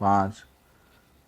5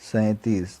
37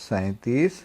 37।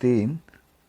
3,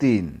3,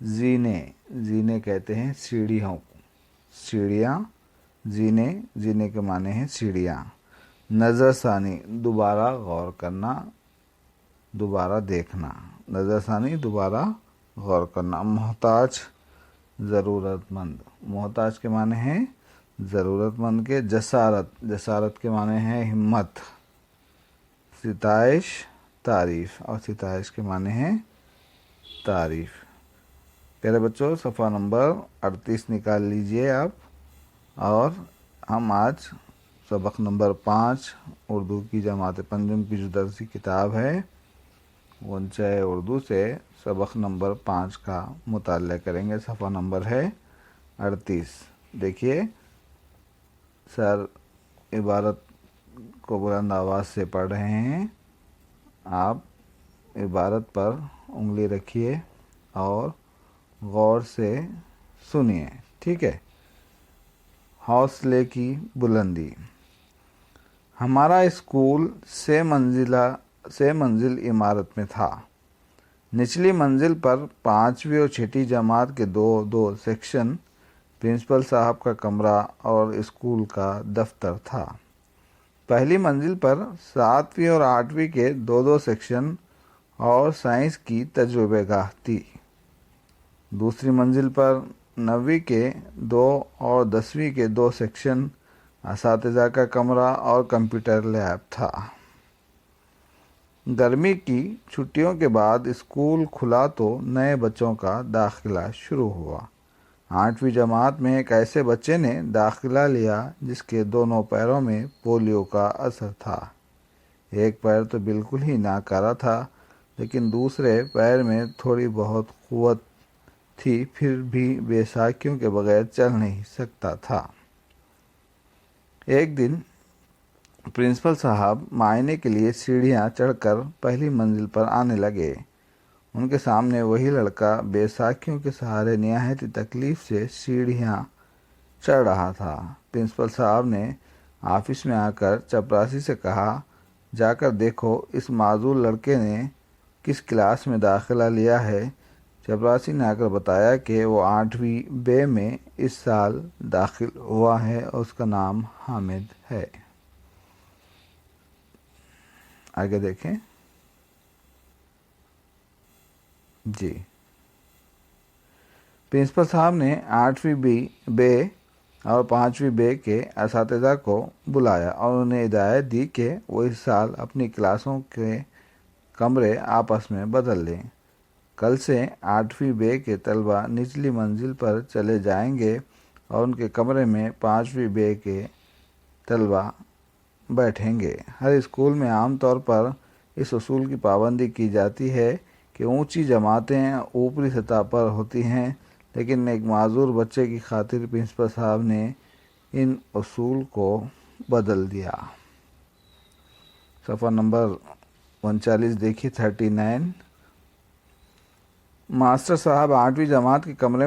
زینے، زینے کہتے ہیں سیڑھیوں کو، سیڑھیاں، زینے، زینے کے معنی ہیں سیڑھیاں۔ نظر ثانی، دوبارہ غور کرنا، دوبارہ دیکھنا، نظر ثانی دوبارہ غور کرنا۔ محتاج، ضرورت مند، محتاج کے معنی ہیں ضرورت مند کے۔ جسارت، جسارت کے معنی ہیں ہمت۔ ستائش، تعریف، اور ستائش کے معنی ہیں تعریف۔ پیارے بچوں صفحہ نمبر 38 نکال لیجئے آپ، اور ہم آج سبق نمبر 5 اردو کی جماعت پنجم کی جو درسی کتاب ہے غنچۂ اردو سے سبق نمبر 5 کا مطالعہ کریں گے۔ صفحہ نمبر ہے 38۔ دیکھیے سر عبارت کو بلند آواز سے پڑھ رہے ہیں، آپ عبارت پر انگلی رکھیے اور غور سے سنیے، ٹھیک ہے۔ حوصلے کی بلندی۔ ہمارا اسکول 6 منزل عمارت میں تھا۔ نچلی منزل پر 5ویں اور 6ٹھی جماعت کے دو سیکشن، پرنسپل صاحب کا کمرہ اور اسکول کا دفتر تھا۔ پہلی منزل پر 7ویں اور 8ویں کے 2 سیکشن اور سائنس کی تجربہ گاہ تھی۔ دوسری منزل پر 9ویں کے 2 اور 10ویں کے 2 سیکشن، اساتذہ کا کمرہ اور کمپیوٹر لیب تھا۔ گرمی کی چھٹیوں کے بعد اسکول کھلا تو نئے بچوں کا داخلہ شروع ہوا۔ 8ویں جماعت میں ایک ایسے بچے نے داخلہ لیا جس کے دونوں پیروں میں پولیو کا اثر تھا۔ ایک پیر تو بالکل ہی ناکارہ تھا، لیکن دوسرے پیر میں تھوڑی بہت قوت تھی، پھر بھی بے ساکھیوں کے بغیر چل نہیں سکتا تھا۔ ایک دن پرنسپل صاحب معائنے کے لیے سیڑھیاں چڑھ کر پہلی منزل پر آنے لگے۔ ان کے سامنے وہی لڑکا بے ساکھیوں کے سہارے نہایت تکلیف سے سیڑھیاں چڑھ رہا تھا۔ پرنسپل صاحب نے آفس میں آ کر چپراسی سے کہا، جا کر دیکھو اس معذور لڑکے نے کس کلاس میں داخلہ لیا ہے۔ چپراسی نے آ کر بتایا کہ وہ 8ویں بے میں اس سال داخل ہوا ہے اور اس کا نام حامد ہے۔ آگے دیکھیں جی۔ پرنسپل صاحب نے 8ویں بے اور 5ویں بے کے اساتذہ کو بلایا اور انہیں ہدایت دی کہ وہ اس سال اپنی کلاسوں کے کمرے آپس میں بدل لیں۔ کل سے 8ویں بے کے طلبہ نچلی منزل پر چلے جائیں گے اور ان کے کمرے میں 5ویں بے کے طلبہ بیٹھیں گے۔ ہر اسکول میں عام طور پر اس اصول کی پابندی کی جاتی ہے کہ اونچی جماعتیں اوپری سطح پر ہوتی ہیں، لیکن ایک معذور بچے کی خاطر پرنسپل صاحب نے ان اصول کو بدل دیا۔ صفحہ نمبر 39 دیکھیے 39۔ ماسٹر صاحب 8ویں جماعت کے کمرے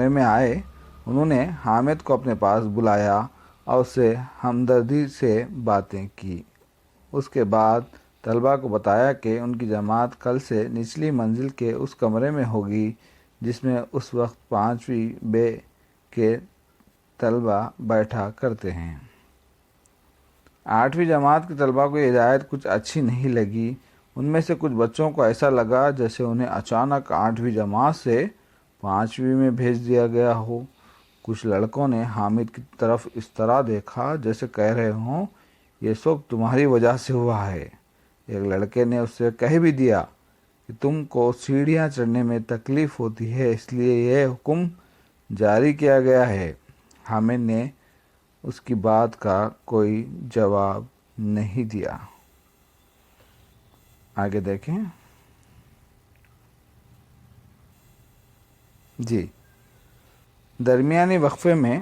میں آئے۔ انہوں نے حامد کو اپنے پاس بلایا اور اس سے ہمدردی سے باتیں کی۔ اس کے بعد طلبہ کو بتایا کہ ان کی جماعت کل سے نچلی منزل کے اس کمرے میں ہوگی جس میں اس وقت 5ویں بے کے طلبہ بیٹھا کرتے ہیں۔ 8ویں جماعت کے طلبہ کو یہ ہدایت کچھ اچھی نہیں لگی۔ ان میں سے کچھ بچوں کو ایسا لگا جیسے انہیں اچانک 8ویں جماعت سے 5ویں میں بھیج دیا گیا ہو۔ کچھ لڑکوں نے حامد کی طرف اس طرح دیکھا جیسے کہہ رہے ہوں یہ سب تمہاری وجہ سے ہوا ہے۔ ایک لڑکے نے اس سے کہہ بھی دیا کہ تم کو سیڑھیاں چڑھنے میں تکلیف ہوتی ہے، اس لیے یہ حکم جاری کیا گیا ہے۔ حامد نے اس کی بات کا کوئی جواب نہیں دیا۔ آگے دیکھیں جی۔ درمیانی وقفے میں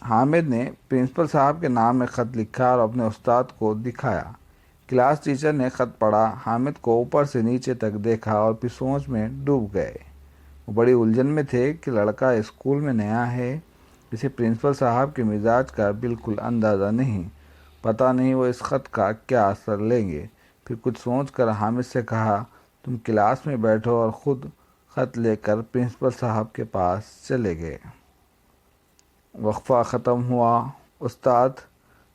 حامد نے پرنسپل صاحب کے نام میں خط لکھا اور اپنے استاد کو دکھایا۔ کلاس ٹیچر نے خط پڑھا، حامد کو اوپر سے نیچے تک دیکھا اور پھر سوچ میں ڈوب گئے۔ وہ بڑی الجھن میں تھے کہ لڑکا اسکول میں نیا ہے، اسے پرنسپل صاحب کے مزاج کا بالکل اندازہ نہیں، پتہ نہیں وہ اس خط کا کیا اثر لیں گے۔ پھر کچھ سوچ کر حامد سے کہا تم کلاس میں بیٹھو اور خود خط لے کر پرنسپل صاحب کے پاس چلے گئے۔ وقفہ ختم ہوا۔ استاد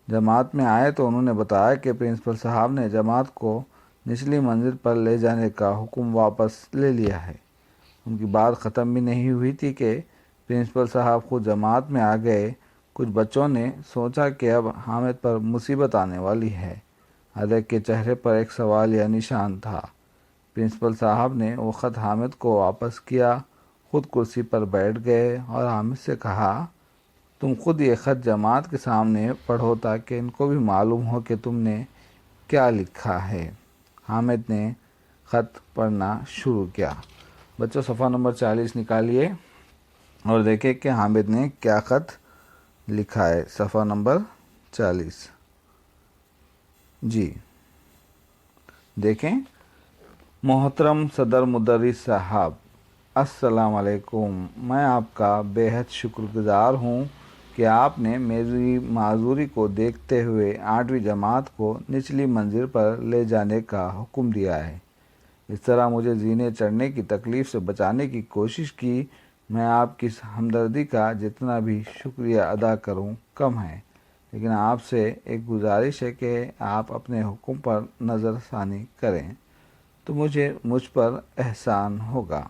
جماعت میں آئے تو انہوں نے بتایا کہ پرنسپل صاحب نے جماعت کو نچلی منزل پر لے جانے کا حکم واپس لے لیا ہے۔ ان کی بات ختم بھی نہیں ہوئی تھی کہ پرنسپل صاحب خود جماعت میں آ گئے۔ کچھ بچوں نے سوچا کہ اب حامد پر مصیبت آنے والی ہے۔ ہر ایک کے چہرے پر ایک سوال یا نشان تھا۔ پرنسپل صاحب نے وہ خط حامد کو واپس کیا، خود کرسی پر بیٹھ گئے اور حامد سے کہا تم خود یہ خط جماعت کے سامنے پڑھو تاکہ ان کو بھی معلوم ہو کہ تم نے کیا لکھا ہے۔ حامد نے خط پڑھنا شروع کیا۔ بچوں صفحہ نمبر 40 نکالیے اور دیکھیں کہ حامد نے کیا خط لکھا ہے۔ صفحہ نمبر 40 جی دیکھیں۔ محترم صدر مدرس صاحب، السلام علیکم۔ میں آپ کا بے حد شکر گزار ہوں کہ آپ نے میری معذوری کو دیکھتے ہوئے 8ویں جماعت کو نچلی منزل پر لے جانے کا حکم دیا ہے۔ اس طرح مجھے زینے چڑھنے کی تکلیف سے بچانے کی کوشش کی۔ میں آپ کی ہمدردی کا جتنا بھی شکریہ ادا کروں کم ہے، لیکن آپ سے ایک گزارش ہے کہ آپ اپنے حکم پر نظر ثانی کریں تو مجھ پر احسان ہوگا۔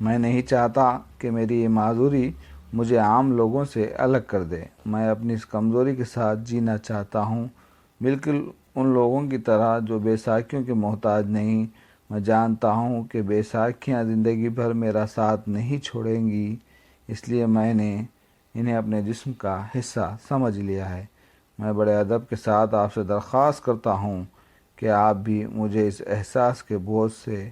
میں نہیں چاہتا کہ میری یہ معذوری مجھے عام لوگوں سے الگ کر دے۔ میں اپنی اس کمزوری کے ساتھ جینا چاہتا ہوں، بالکل ان لوگوں کی طرح جو بے ساکھیوں کے محتاج نہیں۔ میں جانتا ہوں کہ بے ساکھیاں زندگی بھر میرا ساتھ نہیں چھوڑیں گی، اس لیے میں نے انہیں اپنے جسم کا حصہ سمجھ لیا ہے۔ میں بڑے ادب کے ساتھ آپ سے درخواست کرتا ہوں کہ آپ بھی مجھے اس احساس کے بوجھ سے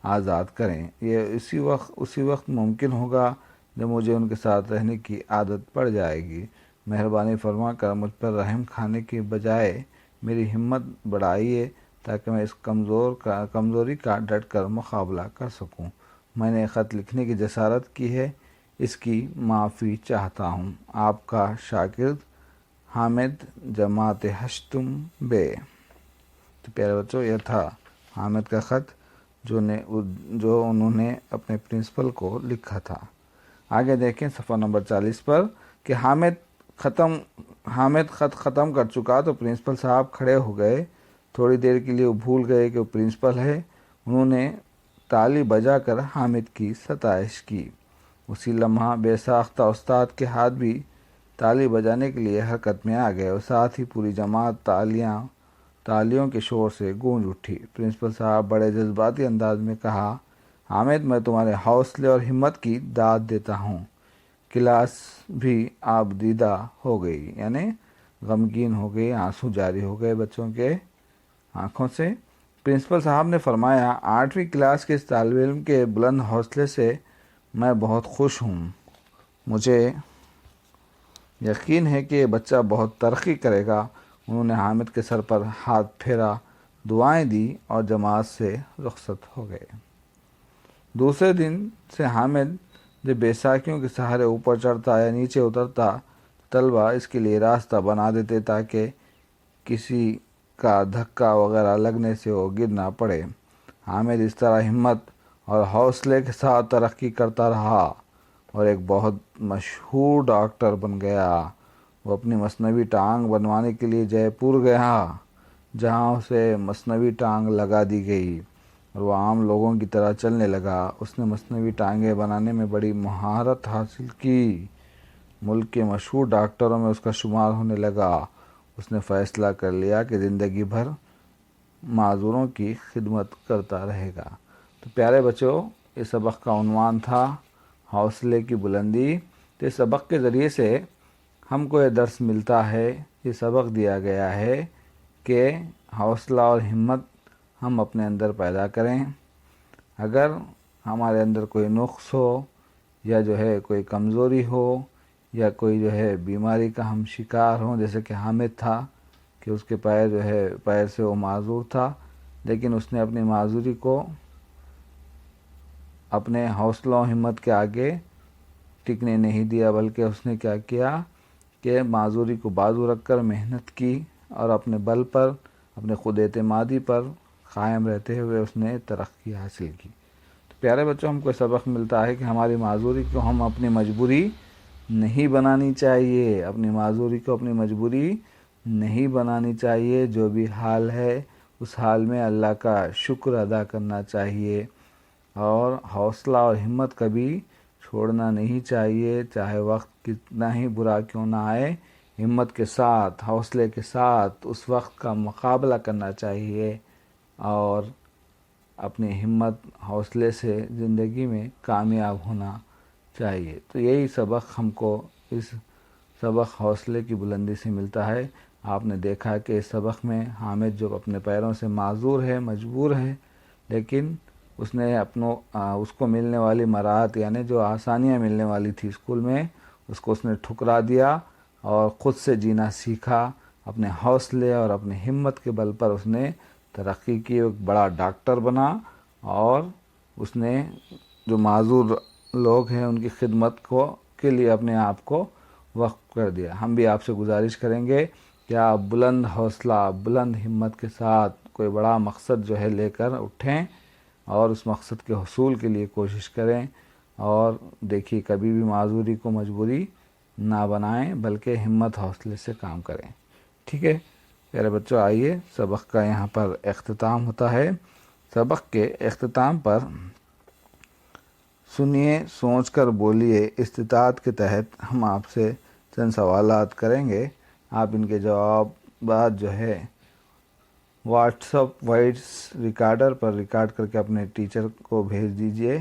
آزاد کریں۔ یہ اسی وقت ممکن ہوگا جب مجھے ان کے ساتھ رہنے کی عادت پڑ جائے گی۔ مہربانی فرما کر مجھ پر رحم کھانے کے بجائے میری ہمت بڑھائیے تاکہ میں اس کمزوری کا ڈٹ کر مقابلہ کر سکوں۔ میں نے خط لکھنے کی جسارت کی ہے، اس کی معافی چاہتا ہوں۔ آپ کا شاگرد حامد، جماعت ہشتم بے۔ تو پیارے بچوں، یہ تھا حامد کا خط جو انہوں نے اپنے پرنسپل کو لکھا تھا۔ آگے دیکھیں صفحہ نمبر 40 پر کہ حامد خط ختم کر چکا تو پرنسپل صاحب کھڑے ہو گئے۔ تھوڑی دیر کے لیے وہ بھول گئے کہ وہ پرنسپل ہے۔ انہوں نے تالی بجا کر حامد کی ستائش کی۔ اسی لمحہ بے ساختہ استاد کے ہاتھ بھی تالی بجانے کے لیے حرکت میں آ گئے اور ساتھ ہی پوری جماعت تالیوں کے شور سے گونج اٹھی۔ پرنسپل صاحب بڑے جذباتی انداز میں کہا حامد، میں تمہارے حوصلے اور ہمت کی داد دیتا ہوں۔ کلاس بھی آب دیدہ ہو گئی، یعنی غمگین ہو گئی، آنسو جاری ہو گئے بچوں کے آنکھوں سے۔ پرنسپل صاحب نے فرمایا 8ویں کلاس کے اس طالب علم کے بلند حوصلے سے میں بہت خوش ہوں۔ مجھے یقین ہے کہ یہ بچہ بہت ترقی کرے گا۔ انہوں نے حامد کے سر پر ہاتھ پھیرا، دعائیں دی اور جماعت سے رخصت ہو گئے۔ دوسرے دن سے حامد جب بیساکھیوں کے سہارے اوپر چڑھتا یا نیچے اترتا، طلبہ اس کے لیے راستہ بنا دیتے تاکہ کسی کا دھکا وغیرہ لگنے سے وہ گر نہ پڑے۔ حامد اس طرح ہمت اور حوصلے کے ساتھ ترقی کرتا رہا اور ایک بہت مشہور ڈاکٹر بن گیا۔ وہ اپنی مصنوعی ٹانگ بنوانے کے لیے جے پور گیا، جہاں اسے مصنوعی ٹانگ لگا دی گئی اور وہ عام لوگوں کی طرح چلنے لگا۔ اس نے مصنوعی ٹانگیں بنانے میں بڑی مہارت حاصل کی۔ ملک کے مشہور ڈاکٹروں میں اس کا شمار ہونے لگا۔ اس نے فیصلہ کر لیا کہ زندگی بھر معذوروں کی خدمت کرتا رہے گا۔ تو پیارے بچوں، اس سبق کا عنوان تھا حوصلے کی بلندی۔ تو اس سبق کے ذریعے سے ہم کو یہ درس ملتا ہے، یہ سبق دیا گیا ہے کہ حوصلہ اور ہمت ہم اپنے اندر پیدا کریں۔ اگر ہمارے اندر کوئی نقص ہو یا کوئی کمزوری ہو یا کوئی بیماری کا ہم شکار ہوں، جیسے کہ حامد تھا کہ اس کے پیر سے وہ معذور تھا، لیکن اس نے اپنی معذوری کو اپنے حوصلہ و ہمت کے آگے ٹکنے نہیں دیا، بلکہ اس نے کیا کہ معذوری کو بازو رکھ کر محنت کی اور اپنے بل پر اپنے خود اعتمادی پر قائم رہتے ہوئے اس نے ترقی حاصل کی۔ تو پیارے بچوں، ہم کو سبق ملتا ہے کہ ہماری معذوری کو ہم اپنی مجبوری نہیں بنانی چاہیے، اپنی معذوری کو اپنی مجبوری نہیں بنانی چاہیے۔ جو بھی حال ہے اس حال میں اللہ کا شکر ادا کرنا چاہیے، اور حوصلہ اور ہمت کبھی چھوڑنا نہیں چاہیے، چاہے وقت کتنا ہی برا کیوں نہ آئے، ہمت کے ساتھ، حوصلے کے ساتھ اس وقت کا مقابلہ کرنا چاہیے، اور اپنی ہمت حوصلے سے زندگی میں کامیاب ہونا چاہیے۔ تو یہی سبق ہم کو اس سبق حوصلے کی بلندی سے ملتا ہے۔ آپ نے دیکھا کہ اس سبق میں حامد جو اپنے پیروں سے معذور ہے، مجبور ہے، لیکن اس نے اس کو ملنے والی مراحت، یعنی جو آسانیاں ملنے والی تھی اسکول میں، اس نے ٹھکرا دیا اور خود سے جینا سیکھا۔ اپنے حوصلے اور اپنی ہمت کے بل پر اس نے ترقی کی، ایک بڑا ڈاکٹر بنا، اور اس نے جو معذور لوگ ہیں ان کی خدمت کے لیے اپنے آپ کو وقف کر دیا۔ ہم بھی آپ سے گزارش کریں گے کہ آپ بلند حوصلہ، بلند ہمت کے ساتھ کوئی بڑا مقصد جو ہے لے کر اٹھیں، اور اس مقصد کے حصول کے لیے کوشش کریں، اور دیکھیے کبھی بھی معذوری کو مجبوری نہ بنائیں، بلکہ ہمت حوصلے سے کام کریں۔ ٹھیک ہے پیارے بچوں، آئیے سبق کا یہاں پر اختتام ہوتا ہے۔ سبق کے اختتام پر سنیے، سوچ کر بولیے استطاعت کے تحت ہم آپ سے چند سوالات کریں گے۔ آپ ان کے جوابات جو ہے واٹس ایپ وائس ریکارڈر پر ریکارڈ کر کے اپنے ٹیچر کو بھیج دیجئے،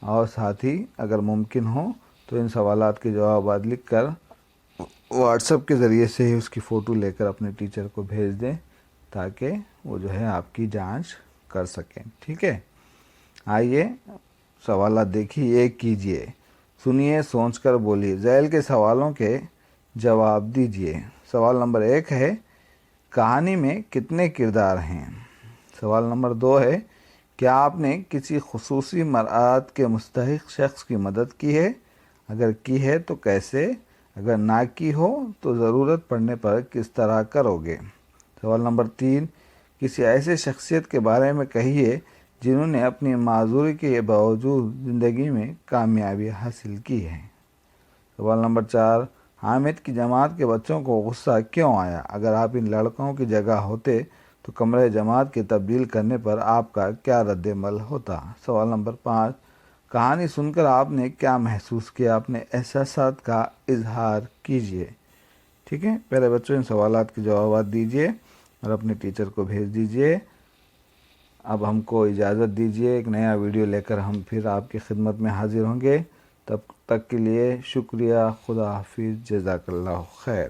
اور ساتھ ہی اگر ممکن ہو تو ان سوالات کے جوابات لکھ کر واٹس ایپ کے ذریعے سے ہی اس کی فوٹو لے کر اپنے ٹیچر کو بھیج دیں، تاکہ وہ جو ہے آپ کی جانچ کر سکیں۔ ٹھیک ہے، آئیے سوالات دیکھیے، ایک کیجئے، سنیے، سوچ کر بولیے، ذیل کے سوالوں کے جواب دیجئے۔ سوال نمبر 1 ہے، کہانی میں کتنے کردار ہیں؟ سوال نمبر 2 ہے، کیا آپ نے کسی خصوصی مراعات کے مستحق شخص کی مدد کی ہے؟ اگر کی ہے تو کیسے؟ اگر نہ کی ہو تو ضرورت پڑنے پر کس طرح کرو گے؟ سوال نمبر 3، کسی ایسے شخصیت کے بارے میں کہیے جنہوں نے اپنی معذوری کے باوجود زندگی میں کامیابی حاصل کی ہے۔ سوال نمبر 4، حامد کی جماعت کے بچوں کو غصہ کیوں آیا؟ اگر آپ ان لڑکوں کی جگہ ہوتے تو کمرہ جماعت کے تبدیل کرنے پر آپ کا کیا رد عمل ہوتا؟ سوال نمبر 5، کہانی سن کر آپ نے کیا محسوس کیا؟ اپنے احساسات کا اظہار کیجیے۔ ٹھیک ہے پیارے بچوں، ان سوالات کے جوابات دیجیے اور اپنے ٹیچر کو بھیج دیجیے۔ اب ہم کو اجازت دیجیے، ایک نیا ویڈیو لے کر ہم پھر آپ کی خدمت میں حاضر ہوں گے۔ تب تک کے لیے شکریہ، خدا حافظ، جزاک اللہ خیر۔